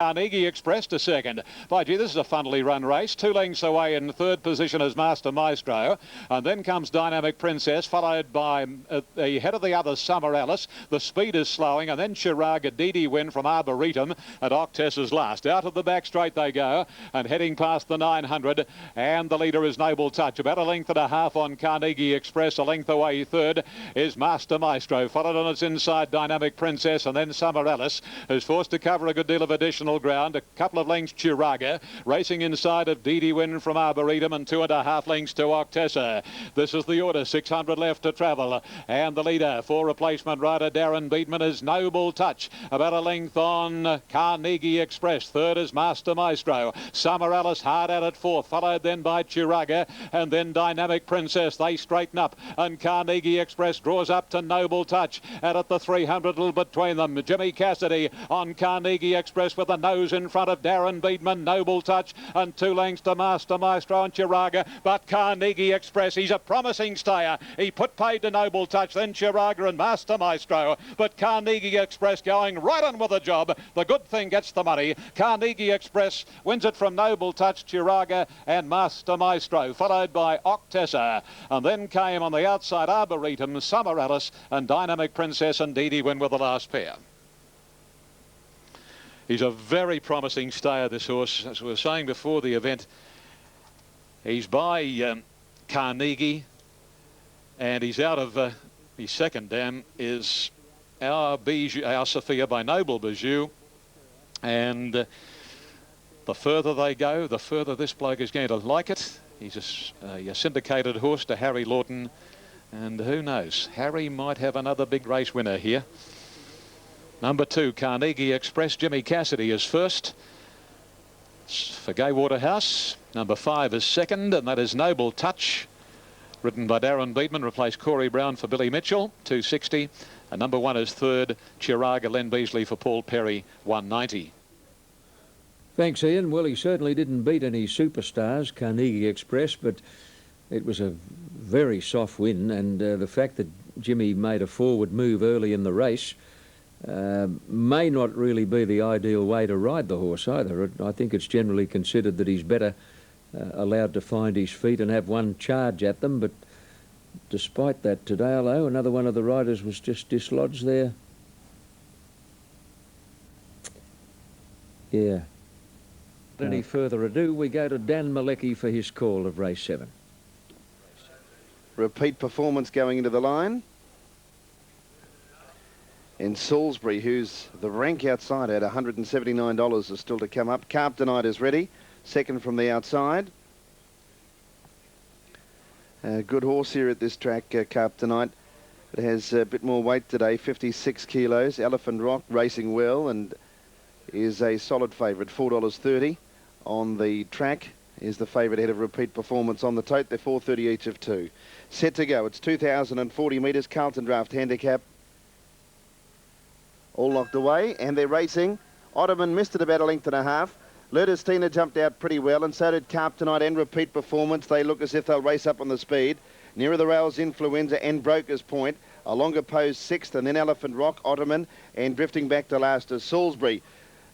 Carnegie Express to second. By gee, this is a funnily run race. 2 lengths away in third position is Master Maestro. And then comes Dynamic Princess, followed by the head of the other, Summer Alice. The speed is slowing. And then Chiraga, Didi Win from Arboretum. And Octes is last. Out of the back straight they go. And heading past the 900. And the leader is Noble Touch. About a length and a half on Carnegie Express. A length away third is Master Maestro. Followed on its inside Dynamic Princess. And then Summer Alice, who's forced to cover a good deal of additional ground. A couple of lengths Chiraga, racing inside of Didi Win from Arboretum, and 2.5 lengths to Octessa. This is the order, 600 left to travel, and the leader for replacement rider Darren Beatman is Noble Touch, about a length on Carnegie Express. Third is Master Maestro. Summer Alice hard at it fourth, followed then by Chiraga and then Dynamic Princess. They straighten up, and Carnegie Express draws up to Noble Touch, and at the 300 little between them, Jimmy Cassidy on Carnegie Express with a nose in front of Darren Beatman. Noble Touch and 2 lengths to Master Maestro and Chiraga, but Carnegie Express, he's a promising stayer. He put paid to Noble Touch, then Chiraga and Master Maestro, but Carnegie Express going right on with the job. The good thing gets the money. Carnegie Express wins it from Noble Touch, Chiraga and Master Maestro, followed by Octessa, and then came on the outside Arboretum, Summer Alice and Dynamic Princess, and Didi Win with the last pair. He's a very promising stayer, this horse. As we were saying before the event, he's by Carnegie, and he's out of his second dam is Our Sophia by Noble Bijou. And the further they go, the further this bloke is going to like it. He's a syndicated horse to Harry Lawton, and who knows, Harry might have another big race winner here. Number 2, Carnegie Express. Jimmy Cassidy is first for Gay Waterhouse. Number 5 is second, and that is Noble Touch, ridden by Darren Beatman, replaced Corey Brown for Billy Mitchell, 260. And number 1 is third, Chiraga, Len Beasley for Paul Perry, 190. Thanks, Ian. Well, he certainly didn't beat any superstars, Carnegie Express, but it was a very soft win, and the fact that Jimmy made a forward move early in the race may not really be the ideal way to ride the horse either. I think it's generally considered that he's better allowed to find his feet and have one charge at them, but despite that, Tadeo, another one of the riders, was just dislodged there. Yeah. Without any further ado, we go to Dan Malecki for his call of race 7. Repeat Performance going into the line. In Salisbury, who's the rank outside at $179 is still to come up. Carptonite is ready, second from the outside. Good horse here at this track, Carptonite. It has a bit more weight today, 56 kilos. Elephant Rock racing well and is a solid favourite, $4.30 on the track. Is the favourite ahead of Repeat Performance on the tote. They're $4.30 each of 2. Set to go. It's 2,040 metres, Carlton Draft handicap. All locked away, and they're racing. Ottoman missed it about a length and a half. Lertistina jumped out pretty well, and so did Carptonite and Repeat Performance. They look as if they'll race up on the speed. Nearer the rails, Influenza and Broker's Point. A longer pose 6th, and then Elephant Rock, Ottoman, and drifting back to last is Salisbury.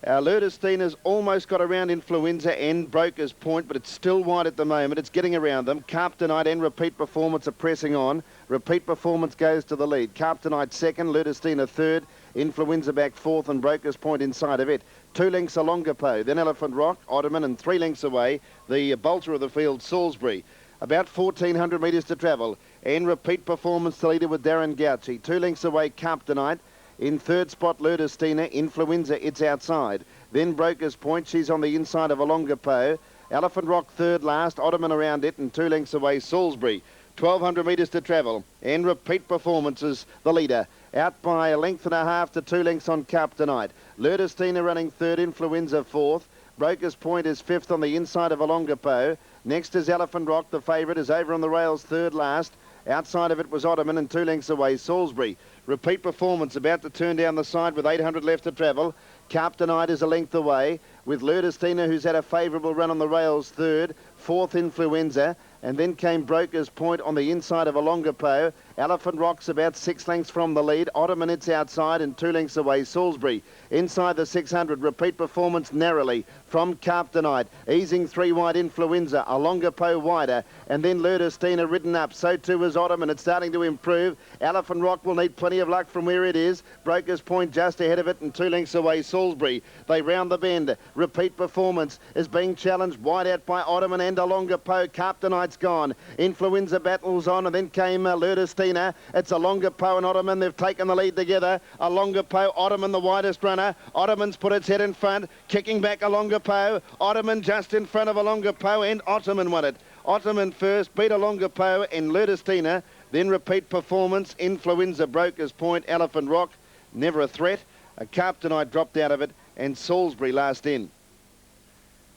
Lertistina's almost got around Influenza and Broker's Point, but it's still wide at the moment. It's getting around them. Carptonite and Repeat Performance are pressing on. Repeat Performance goes to the lead. Carptonite second, Lertistina third, Influenza back fourth, and Broker's Point inside of it. 2 lengths a longer pose, then Elephant Rock, Ottoman, and 3 lengths away, the bolter of the field, Salisbury. About 1,400 metres to travel. And Repeat Performance the leader with Darren Gauci. 2 lengths away, Carptonite. In third spot, Lertistina. Influenza, it's outside. Then Broker's Point, she's on the inside of a longer pole. Elephant Rock third last, Ottoman around it, and 2 lengths away, Salisbury. 1,200 metres to travel. And Repeat Performance is the leader. Out by a length and a half to 2 lengths on Carptonite. Lertistina running third, Influenza fourth. Broker's Point is fifth on the inside of a longer pole. Next is Elephant Rock, the favourite, is over on the rails third last. Outside of it was Ottoman, and 2 lengths away, Salisbury. Repeat Performance about to turn down the side with 800 left to travel. Carptonite is a length away, with Lertistina, who's had a favourable run on the rails third. Fourth, Influenza, and then came Broker's Point on the inside of a longer pole. Elephant Rock's about 6 lengths from the lead. Ottoman, it's outside and 2 lengths away. Salisbury inside the 600. Repeat Performance narrowly from Carptonite. Easing 3 wide Influenza. A longer Poe wider. And then Lurdestina ridden up. So too is Ottoman. It's starting to improve. Elephant Rock will need plenty of luck from where it is. Broker's Point just ahead of it and 2 lengths away. Salisbury. They round the bend. Repeat Performance is being challenged wide out by Ottoman and a longer Poe. Carptonite's gone. Influenza battles on, and then came Lurdestina. It's a longer Poe and Ottoman. They've taken the lead together. A longer Poe, Ottoman the widest runner. Ottoman's put its head in front, kicking back a longer Poe. Ottoman just in front of a longer Poe, and Ottoman won it. Ottoman first, beat a longer Poe and Lurdestina. Then Repeat Performance, Influenza, Broker's Point, Elephant Rock, Never a Threat. A Carptonite dropped out of it, and Salisbury last in.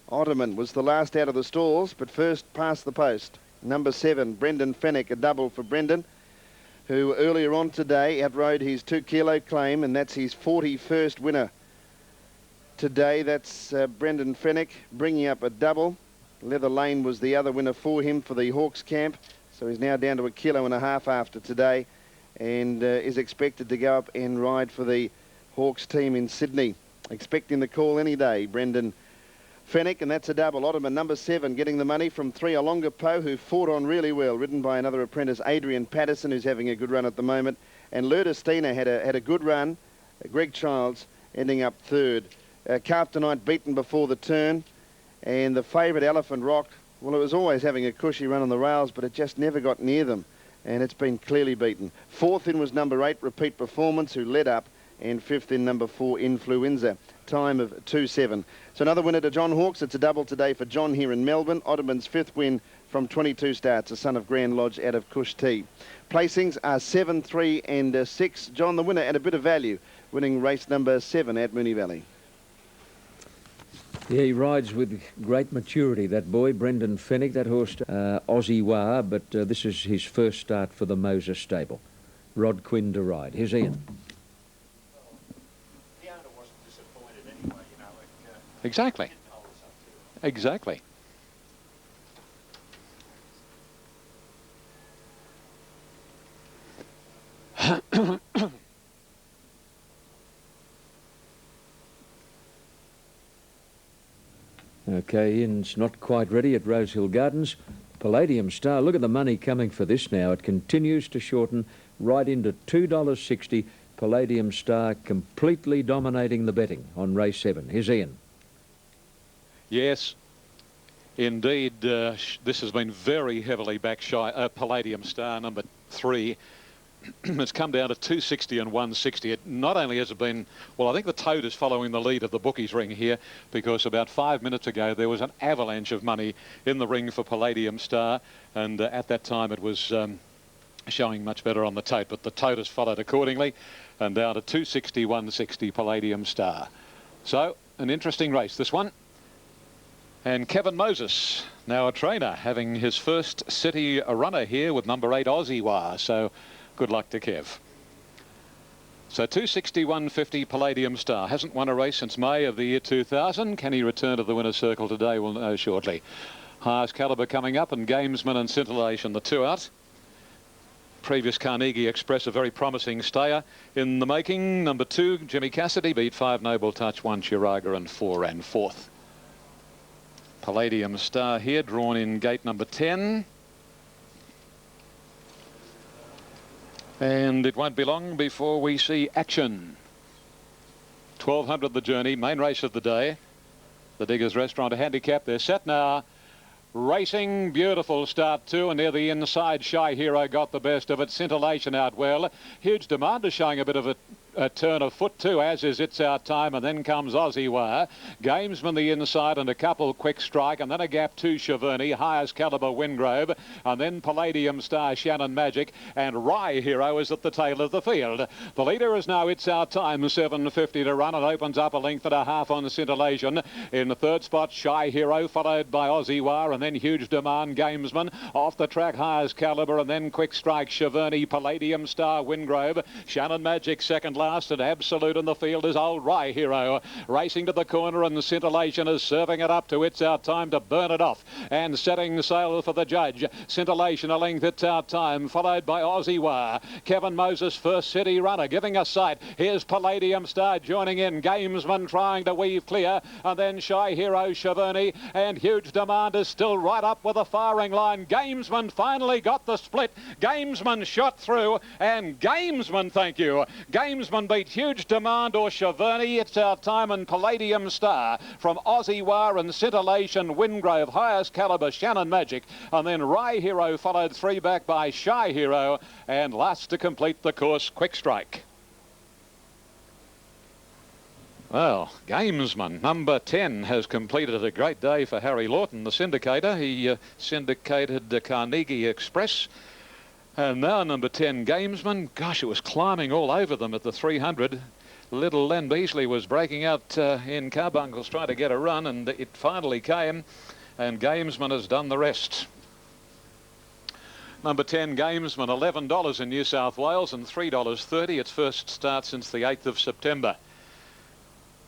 Ottoman was the last out of the stalls, but first past the post. Number 7, Brendan Fennick, a double for Brendan, who earlier on today outrode his 2 kilo claim, and that's his 41st winner today. That's Brendan Fennick bringing up a double. Leather Lane was the other winner for him for the Hawks camp, so he's now down to 1.5 kilos after today, and is expected to go up and ride for the Hawks team in Sydney. Expecting the call any day, Brendan Fennick, and that's a double. Ottoman, number 7, getting the money from 3, a longer Poe, who fought on really well, ridden by another apprentice, Adrian Patterson, who's having a good run at the moment. And Lurdestina had a good run. Greg Childs ending up 3rd. Carptonite beaten before the turn. And the favourite, Elephant Rock, well, it was always having a cushy run on the rails, but it just never got near them. And it's been clearly beaten. 4th in was number 8, Repeat Performance, who led up. And 5th in number 4, Influenza. Time of 2.7. So another winner to John Hawkes. It's a double today for John here in Melbourne. Ottoman's 5th win from 22 starts, a son of Grand Lodge out of Cush T. Placings are 7, 3 and 6. John, the winner at a bit of value, winning race number 7 at Moonee Valley. Yeah, he rides with great maturity, that boy, Brendan Fennick, that horse, Aussie Wah, but this is his first start for the Moses stable. Rod Quinn to ride. Here's Ian. Exactly. Exactly. Okay, Ian's not quite ready at Rosehill Gardens. Palladium Star, look at the money coming for this now. It continues to shorten right into $2.60. Palladium Star completely dominating the betting on race 7. Here's Ian. Yes, indeed. This has been very heavily back shy. Palladium Star, number 3. It's come down to 260 and 160. It not only has it been, well, I think the Toad is following the lead of the bookies ring here, because about 5 minutes ago there was an avalanche of money in the ring for Palladium Star, and at that time it was showing much better on the Toad, but the Toad has followed accordingly, and down to 260, 160 Palladium Star. So an interesting race, this one. And Kevin Moses, now a trainer, having his first city runner here with number 8 Aussie Wah. So good luck to Kev. So 260, 150 Palladium Star. Hasn't won a race since May of the year 2000. Can he return to the winner's circle today? We'll know shortly. Highest Caliber coming up, and Gamesman and Scintillation, the 2 out. Previous Carnegie Express, a very promising stayer in the making. Number 2, Jimmy Cassidy, beat 5 Noble Touch, 1 Chiraga and 4 ran 4th. Palladium Star here, drawn in gate number 10. And it won't be long before we see action. 1200 the journey, main race of the day. The Diggers Restaurant, a handicap. They're set now. Racing, beautiful start too, and near the inside, Shy Hero got the best of it. Scintillation out well. Huge Demand is showing a bit of a turn of foot too, as is It's Our Time, and then comes Aussie Wah. Gamesman the inside, and a couple Quick Strike, and then a gap 2 Cheverny, Highest Caliber Wingrove, and then Palladium Star, Shannon Magic, and Rye Hero is at the tail of the field. The leader is now It's Our Time, 7:50 to run. It opens up 1.5 lengths on Scintillation. In the 3rd spot, Shy Hero, followed by Aussie Wah, and then Huge Demand, Gamesman. Off the track, Highest Caliber, and then Quick Strike, Cheverny, Palladium Star, Wingrove. Shannon Magic second last. last, and absolute in the field is Old Rye Hero. Racing to the corner, and Scintillation is serving it up to It's Our Time to burn it off. And setting sail for the judge. Scintillation a length, It's Our Time, followed by Aussie War. Kevin Moses, first city runner, giving a sight. Here's Palladium Star joining in. Gamesman trying to weave clear, and then Shy Hero, Chaverny, and Huge Demand is still right up with the firing line. Gamesman finally got the split. Gamesman shot through, and Gamesman, thank you. Gamesman beat Huge Demand or Chaverny, It's Our Time, and Palladium Star from Aussie War and Scintillation, Wingrove, Highest Caliber, Shannon Magic, and then Rye Hero followed three back by Shy Hero, and last to complete the course, Quick Strike. Well, Gamesman, number 10, has completed a great day for Harry Lawton, the syndicator. He syndicated the Carnegie Express. And now number 10, Gamesman. Gosh, it was climbing all over them at the 300. Little Len Beasley was breaking out in carbuncles trying to get a run, and it finally came. And Gamesman has done the rest. Number 10, Gamesman, $11 in New South Wales and $3.30. Its first start since the 8th of September.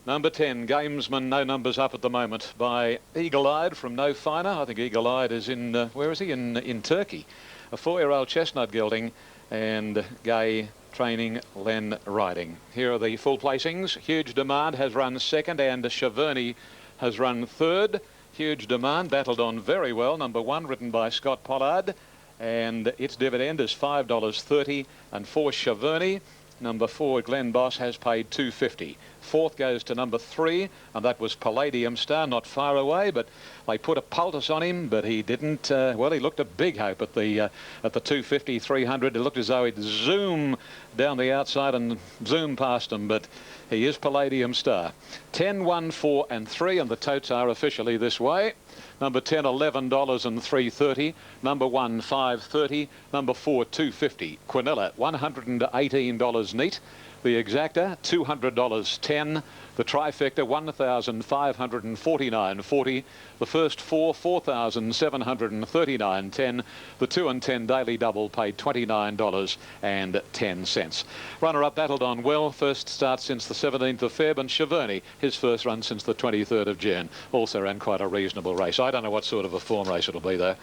Number 10, Gamesman, no numbers up at the moment, by Eagle-Eyed from No Finer. I think Eagle-Eyed is in, where is he? In Turkey. A 4-year-old chestnut gelding, and Gay training, Len riding. Here are the full placings. Huge Demand has run second, and Chaverny has run third. Huge Demand battled on very well. Number 1, written by Scott Pollard, and its dividend is $5.30. And for Chaverny, number 4, Glenn Boss, has paid $2.50. Fourth goes to number 3, and that was Palladium Star, not far away, but they put a poultice on him, but he didn't. Well, he looked a big hope at the 250, 300. It looked as though he'd zoom down the outside and zoom past him, but he is Palladium Star. 10, 1, 4, and 3, and the totes are officially this way. Number 10, $11 and $3.30. Number 1, $5.30. Number 4, $2.50. Quinella, $118 neat. The exacta, $200.10. The trifecta, $1,549.40. The first 4, $4,739.10. The 2 and 10 daily double paid $29.10. Runner-up battled on well. First start since the 17th of Feb. And Chaverny, his first run since the 23rd of June. Also ran quite a reasonable race. I don't know what sort of a form race it'll be, though.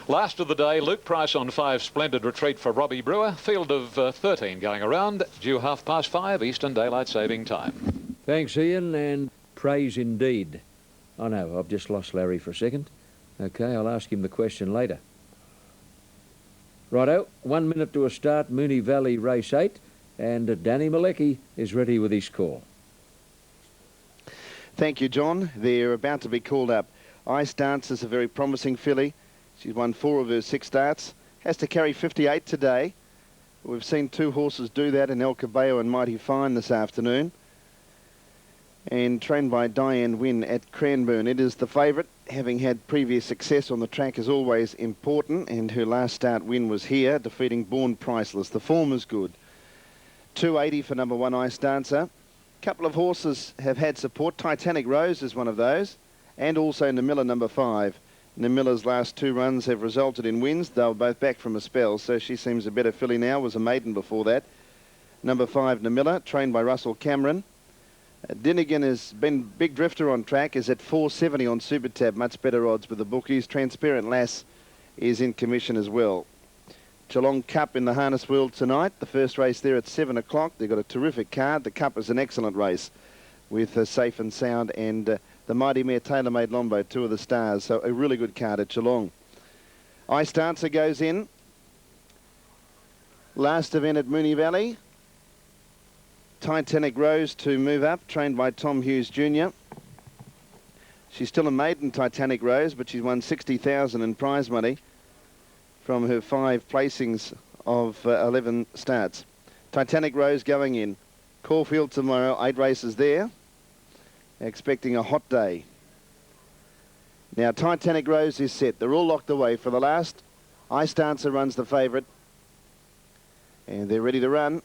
Last of the day, Luke Price on 5. Splendid retreat for Robbie Brewer. Field of 13 going around. Due 5:30 Eastern Daylight Saving Time. Thanks, Ian, and praise indeed. Oh, no, I've just lost Larry for a second. OK, I'll ask him the question later. Righto, 1 minute to a start, Moonee Valley Race 8, and Danny Malecki is ready with his call. Thank you, John. They're about to be called up. Ice Dance is a very promising filly. She's won 4 of her 6 starts. Has to carry 58 today. We've seen 2 horses do that in El Cabello and Mighty Fine this afternoon. And trained by Diane Wynne at Cranbourne. It is the favourite, having had previous success on the track is always important, and her last start win was here, defeating Born Priceless. The form is good. $2.80 for number 1, Ice Dancer. Couple of horses have had support. Titanic Rose is one of those, and also Namilla, number 5. Namilla's last 2 runs have resulted in wins. They were both back from a spell, so she seems a better filly now. Was a maiden before that. Number 5, Namilla, trained by Russell Cameron. Dinnigan has been big drifter on track, is at $4.70 on Super Tab, much better odds with the bookies. Transparent Lass is in commission as well. Geelong Cup in the harness world tonight. The first race there at 7 o'clock. They've got a terrific card. The Cup is an excellent race with Safe and Sound and the Mighty Mare Tailor-Made Lombo, 2 of the stars. So a really good card at Geelong. Ice Dancer goes in. Last event at Moonee Valley. Titanic Rose to move up, trained by Tom Hughes Jr. She's still a maiden, Titanic Rose, but she's won $60,000 in prize money from her 5 placings of 11 starts. Titanic Rose going in. Caulfield tomorrow, 8 races there. Expecting a hot day. Now Titanic Rose is set. They're all locked away for the last. Ice Dancer runs the favourite. And they're ready to run.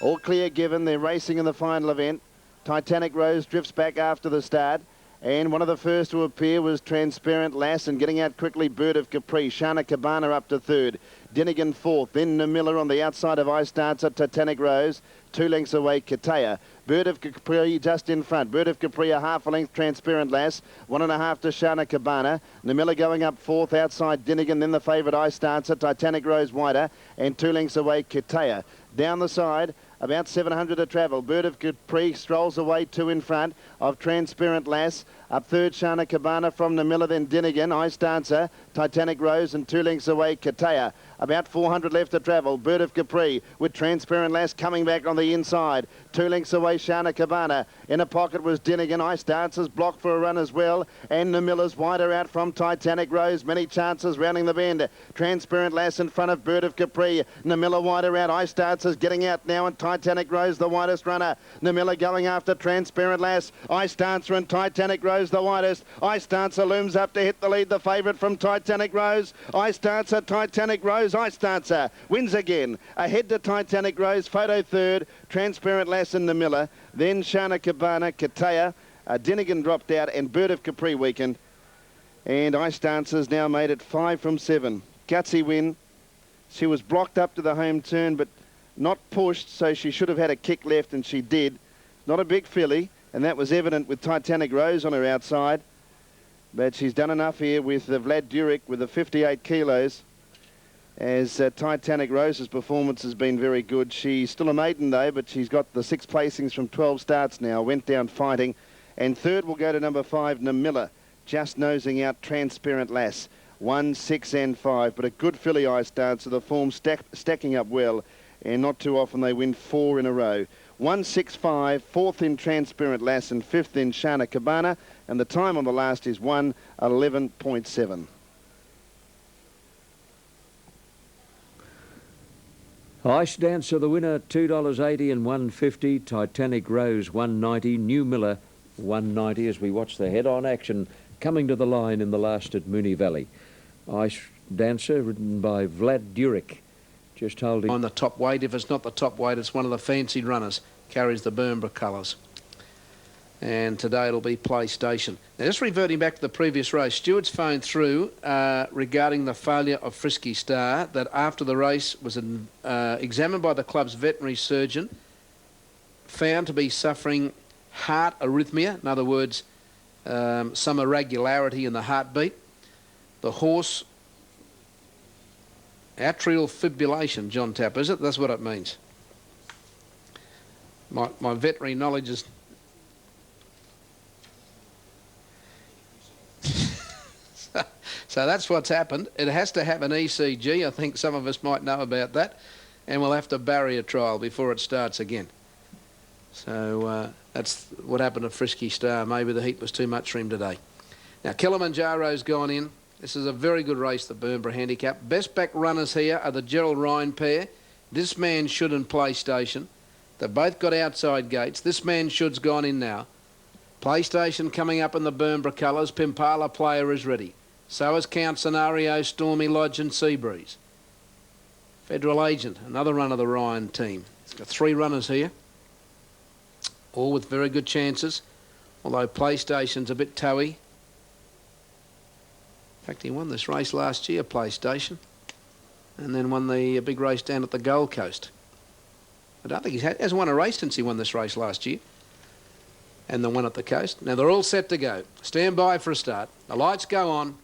All clear given. They're racing in the final event. Titanic Rose drifts back after the start. And one of the first to appear was Transparent Lass, and getting out quickly, Bird of Capri. Shana Cabana up to third. Dinnigan fourth. Then Miller on the outside of Ice Dancer. Titanic Rose 2 lengths away. Katea. Bird of Capri just in front. Bird of Capri a half a length. Transparent Lass 1.5 to Shana Cabana. Namilla going up fourth outside Dinnigan. Then the favourite Ice Dancer. Titanic Rose wider and 2 lengths away. Katea. Down the side, about 700 to travel. Bird of Capri strolls away 2 in front of Transparent Lass. Up third, Shana Cabana from Namilla, then Dinnigan, Ice Dancer, Titanic Rose, and 2 lengths away, Katea. About 400 left to travel. Bird of Capri with Transparent Lass coming back on the inside. 2 lengths away, Shana Cabana. In a pocket was Dinnigan. Ice Dancer's blocked for a run as well. And Namilla's wider out from Titanic Rose. Many chances rounding the bend. Transparent Lass in front of Bird of Capri. Namilla wider out. Ice Dancer's getting out now, and Titanic Rose the widest runner. Namilla going after Transparent Lass. Ice Dancer and Titanic Rose the widest. Ice Dancer looms up to hit the lead. The favourite from Titanic Rose. Ice Dancer, Titanic Rose. Ice Dancer wins again. Ahead to Titanic Rose. Photo third. Transparent Lass and Namilla. Then Shana Cabana, Katea. Dinnigan dropped out, and Bird of Capri weakened. And Ice Dancer's now made it 5 from 7. Gutsy win. She was blocked up to the home turn, but not pushed, so she should have had a kick left, and she did. Not a big filly, and that was evident with Titanic Rose on her outside. But she's done enough here with Vlad Durick with the 58 kilos, as Titanic Rose's performance has been very good. She's still a maiden, though, but she's got the 6 placings from 12 starts now. Went down fighting. And third will go to number 5, Namilla, just nosing out Transparent Lass. 1, 6 and 5, but a good filly Ice Dancer. The form stacking up well, and not too often they win 4 in a row. 1, 6, 5, fourth in Transparent Lass, and fifth in Shana Cabana, and the time on the last is 1:11.7. Ice Dancer, the winner, $2.80 and $1.50. Titanic Rose, $1.90. New Miller, $1.90, as we watch the head-on action coming to the line in the last at Moonee Valley. Ice Dancer, ridden by Vlad Durick, just holding on the top weight. If it's not the top weight, it's one of the fancied runners. Carries the Burnborough colours. And today it'll be PlayStation. Now, just reverting back to the previous race, Stewart's phoned through regarding the failure of Frisky Star, that after the race was examined by the club's veterinary surgeon, found to be suffering heart arrhythmia, in other words, some irregularity in the heartbeat. The horse, atrial fibrillation, John Tapper, is it? That's what it means. My veterinary knowledge is... So that's what's happened. It has to have an ECG. I think some of us might know about that. And we'll have to barrier trial before it starts again. So that's what happened to Frisky Star. Maybe the heat was too much for him today. Now, Kilimanjaro's gone in. This is a very good race, the Burnborough Handicap. Best back runners here are the Gerald Ryan pair. This Man Should and PlayStation. They've both got outside gates. This Man Should's gone in now. PlayStation coming up in the Burnborough colours. Pimpala Player is ready. So is Count Scenario, Stormy Lodge and Seabreeze. Federal Agent, another run of the Ryan team. It's got 3 runners here, all with very good chances, although PlayStation's a bit toey. In fact, he won this race last year, PlayStation, and then won the big race down at the Gold Coast. I don't think he hasn't won a race since he won this race last year. And the one at the coast. Now they're all set to go. Stand by for a start. The lights go on.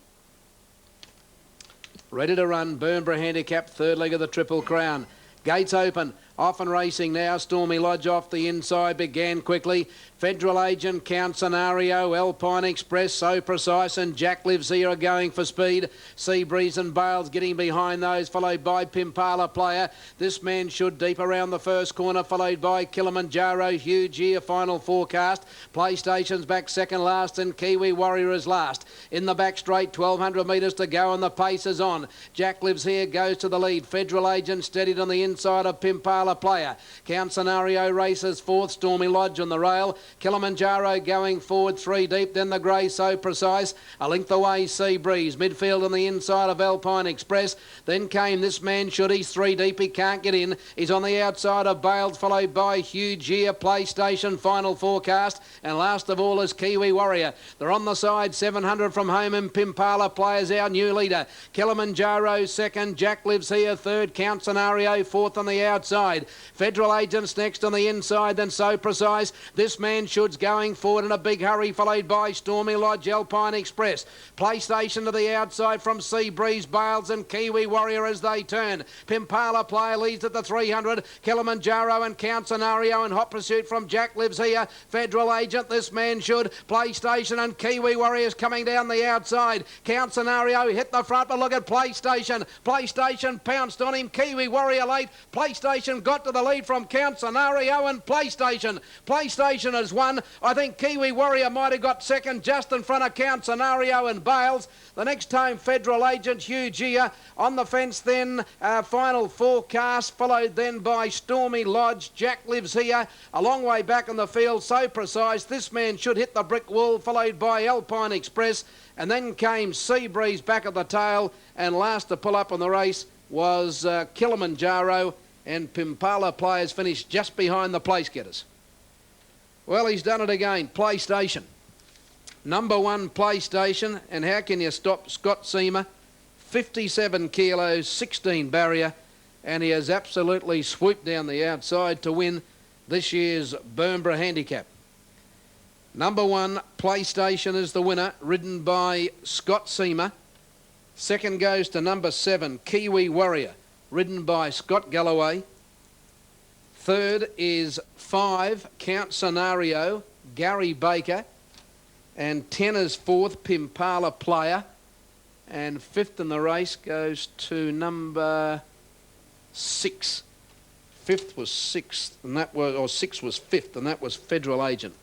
Ready to run. Burnborough Handicap, third leg of the Triple Crown. Gates open. Off and racing now. Stormy Lodge off the inside. Began quickly. Federal Agent, Count Scenario, Alpine Express, So Precise, and Jack Lives Here are going for speed. Seabreeze and Bales getting behind those, followed by Pimpala Player. This Man Should deep around the first corner, followed by Kilimanjaro. Huge Year final forecast. PlayStation's back second last, and Kiwi Warrior is last. In the back straight, 1,200 metres to go, and the pace is on. Jack Lives Here goes to the lead. Federal Agent steadied on the inside of Pimpala Pimpala Player. Count Scenario races fourth, Stormy Lodge on the rail. Kilimanjaro going forward 3 deep, then the grey So Precise. A length away, Sea Breeze. Midfield on the inside of Alpine Express. Then came This Man Should. He's 3 deep, he can't get in. He's on the outside of Bales, followed by Huge Year, PlayStation, Final Forecast. And last of all is Kiwi Warrior. They're on the side, 700 from home, and Pimpala Players our new leader. Kilimanjaro second, Jack Lives Here third, Count Scenario fourth on the outside. Federal Agents next on the inside, then So Precise. This Man Should's going forward in a big hurry, followed by Stormy Lodge, Alpine Express. PlayStation to the outside from Sea Breeze, Bales and Kiwi Warrior as they turn. Pimpala Player leads at the 300. Kilimanjaro and Count Scenario in hot pursuit from Jack Lives Here. Federal Agent, This Man Should, PlayStation and Kiwi Warriors coming down the outside. Count Scenario hit the front, but look at PlayStation. PlayStation pounced on him. Kiwi Warrior late. PlayStation got to the lead from Count Scenario and PlayStation. PlayStation has won. I think Kiwi Warrior might have got second just in front of Count Scenario and Bales. The next time, Federal Agent, Huge Year. On the fence then, Final Forecast, followed then by Stormy Lodge. Jack Lives Here. A long way back in the field, So Precise. This Man Should hit the brick wall, followed by Alpine Express. And then came Sea Breeze back at the tail. And last to pull up on the race was Kilimanjaro. And Pimpala Players finished just behind the place getters. Well, he's done it again. PlayStation. Number 1 PlayStation. And how can you stop Scott Seamer? 57 kilos, 16 barrier. And he has absolutely swooped down the outside to win this year's Burnborough Handicap. Number 1 PlayStation is the winner, ridden by Scott Seamer. Second goes to number 7 Kiwi Warrior, ridden by Scott Galloway. Third is 5 Count Scenario, Gary Baker. And 10 is 4th Pimpala Player. And 5th in the race goes to number 6. 5th was 6th, and that was, or 6 was 5th, and that was Federal Agent.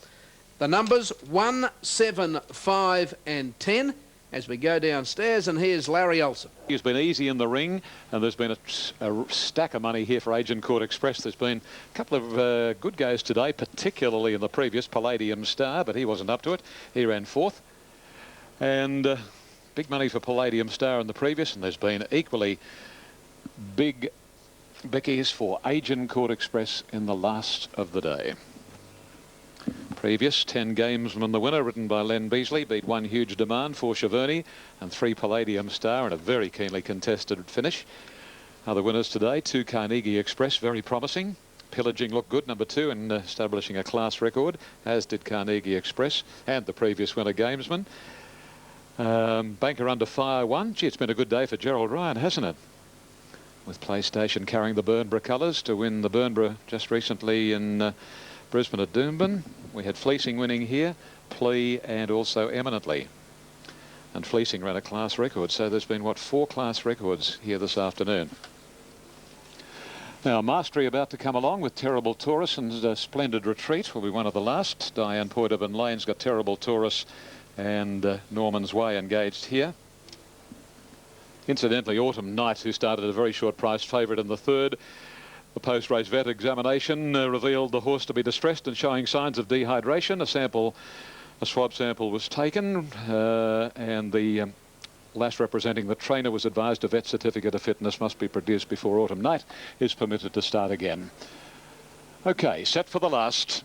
The numbers 1, 7, 5 and 10 as we go downstairs, and here's Larry Olsen. He's been easy in the ring, and there's been a stack of money here for Agent Court Express. There's been a couple of good goes today, particularly in the previous Palladium Star, but he wasn't up to it. He ran 4th. And big money for Palladium Star in the previous, and there's been equally big bickies for Agent Court Express in the last of the day. Previous 10 Gamesman, the winner, ridden by Len Beasley, beat 1 Huge Demand, 4 Chaverny and 3 Palladium Star in a very keenly contested finish. Other winners today, 2 Carnegie Express, very promising. Pillaging looked good, number 2, in establishing a class record, as did Carnegie Express and the previous winner, Gamesman. Banker Under Fire won. Gee, it's been a good day for Gerald Ryan, hasn't it? With PlayStation carrying the Burnborough colours to win the Burnborough just recently in Brisbane at Doomben. We had Fleecing winning here, Plea and also Eminently. And Fleecing ran a class record, so there's been, what, 4 class records here this afternoon. Now, Mastery about to come along with Terrible Taurus, and Splendid Retreat will be one of the last. Diane Poydevin Lane's got Terrible Taurus and Norman's Way engaged here. Incidentally, Autumn Night, who started a very short priced favourite in the 3rd, the post-race vet examination revealed the horse to be distressed and showing signs of dehydration. A swab sample was taken, and the lass representing the trainer was advised a vet certificate of fitness must be produced before Autumn Night is permitted to start again. Okay, set for the last.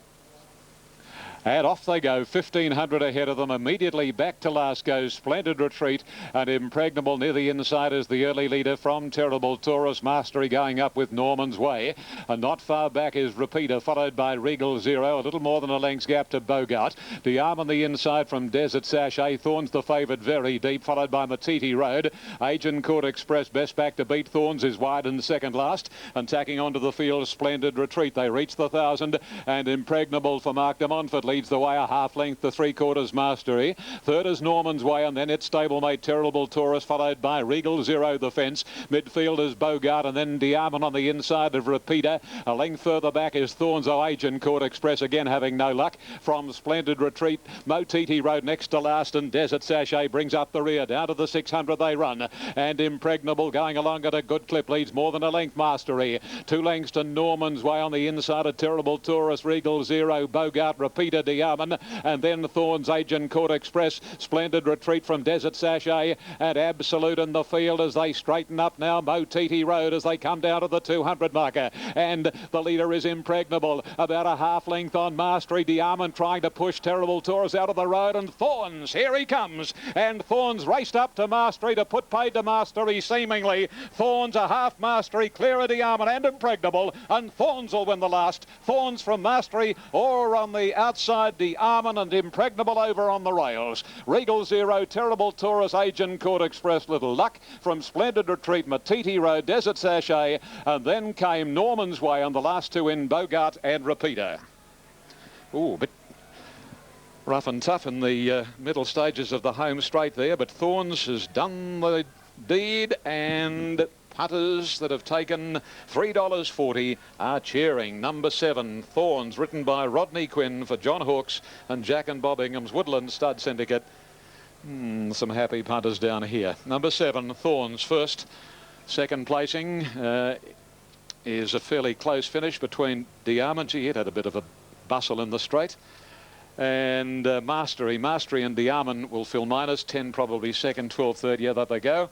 And off they go, 1,500 ahead of them. Immediately back to last goes Splendid Retreat, and Impregnable near the inside is the early leader from Terrible Taurus. Mastery going up with Norman's Way, and not far back is Repeater, followed by Regal Zero, a little more than a length's gap to Bogart. Diarm on the inside from Desert Sachet. Thorns the favourite very deep, followed by Matiti Road. Agent Court Express best back to beat. Thorns is wide and second last, and tacking onto the field Splendid Retreat. They reach the 1,000, and Impregnable for Mark de Montfort leads leads the way a half length to 3/4 Mastery. Third is Norman's Way, and then it's stablemate Terrible Taurus, followed by Regal Zero the fence. Midfield is Bogart, and then Diamond on the inside of Repeater. A length further back is Thorns Agent Court Express, again having no luck. From Splendid Retreat, Motiti Road next to last, and Desert Sachet brings up the rear. Down to the 600 they run, and Impregnable going along at a good clip leads more than a length Mastery. 2 lengths to Norman's Way on the inside of Terrible Taurus, Regal Zero, Bogart, Repeater, Diamond, and then Thorns Agent Court Express. Splendid Retreat from Desert Sachet, and Absolute in the field as they straighten up now. Motiti Road as they come down to the 200 marker, and the leader is Impregnable, about a half length on Mastery. Diamond trying to push Terrible Taurus out of the road, and Thorns, here he comes, and Thorns raced up to Mastery to put paid to Mastery seemingly. Thorns a half Mastery, clear of Diamond and Impregnable, and Thorns will win the last. Thorns from Mastery, or on the outside Diamond and Impregnable over on the rails. Regal Zero, Terrible Taurus, Agent Court Express, Little Luck. From Splendid Retreat, Motiti Road, Desert Sachet, and then came Norman's Way on the last 2 in, Bogart and Repeater. Ooh, a bit rough and tough in the middle stages of the home straight there, but Thorns has done the deed, and punters that have taken $3.40 are cheering. Number 7, Thorns, written by Rodney Quinn for John Hawkes and Jack and Bob Ingham's Woodland Stud Syndicate. Some happy punters down here. Number 7, Thorns first. Second placing is a fairly close finish between Diamond. It had a bit of a bustle in the straight. And Mastery and Diamond will fill minus. 10 probably second, 12 third. Yeah, there they go.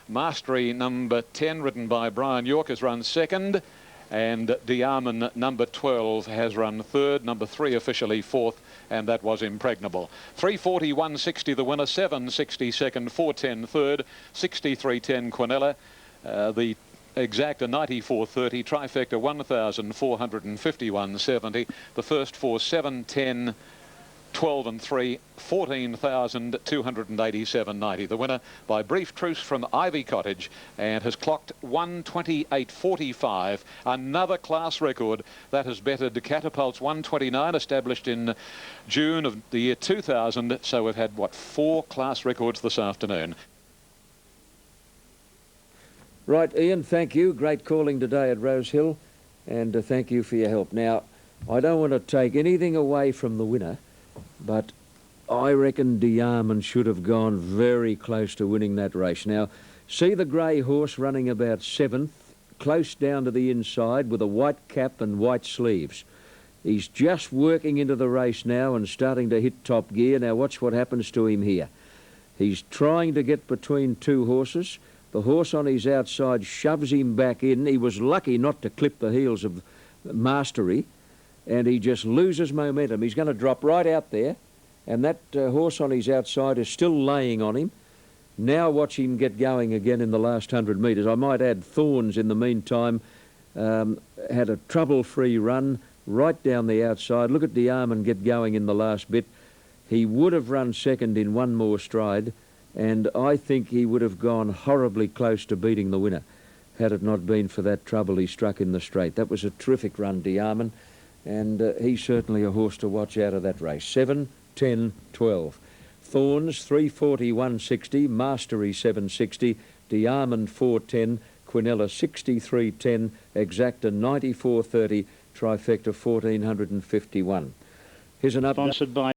Mastery number 10, ridden by Brian York, has run second, and Diamond number 12 has run third. Number 3 officially fourth, and that was Impregnable. 3:40, 160 the winner, 7:60 second, 4:10 third, 63:10 Quinella. The exacta 94.30, trifecta 1,451.70. The first 4, 7:10. 12 and 3, 14,287.90. The winner by Brief Truce from Ivy Cottage, and has clocked 128.45. Another class record that has bettered Catapult's 129, established in June of the year 2000. So we've had, what, 4 class records this afternoon. Right, Ian, thank you. Great calling today at Rosehill, and thank you for your help. Now, I don't want to take anything away from the winner, but I reckon Diamond should have gone very close to winning that race. Now, see the grey horse running about 7th, close down to the inside with a white cap and white sleeves. He's just working into the race now and starting to hit top gear. Now, watch what happens to him here. He's trying to get between 2 horses. The horse on his outside shoves him back in. He was lucky not to clip the heels of Mastery, and he just loses momentum. He's going to drop right out there, and that horse on his outside is still laying on him. Now watch him get going again in the last 100 metres. I might add Thorns in the meantime had a trouble-free run right down the outside. Look at Diamond get going in the last bit. He would have run second in one more stride, and I think he would have gone horribly close to beating the winner had it not been for that trouble he struck in the straight. That was a terrific run, Diamond. And he's certainly a horse to watch out of that race. 7, 10, 12. Thorns, 3:40, 160. Mastery, 7:60. Diamond, 4:10. Quinella, 63:10. Exacta, 94.30. Trifecta, 1,451. Here's an update. Sponsored by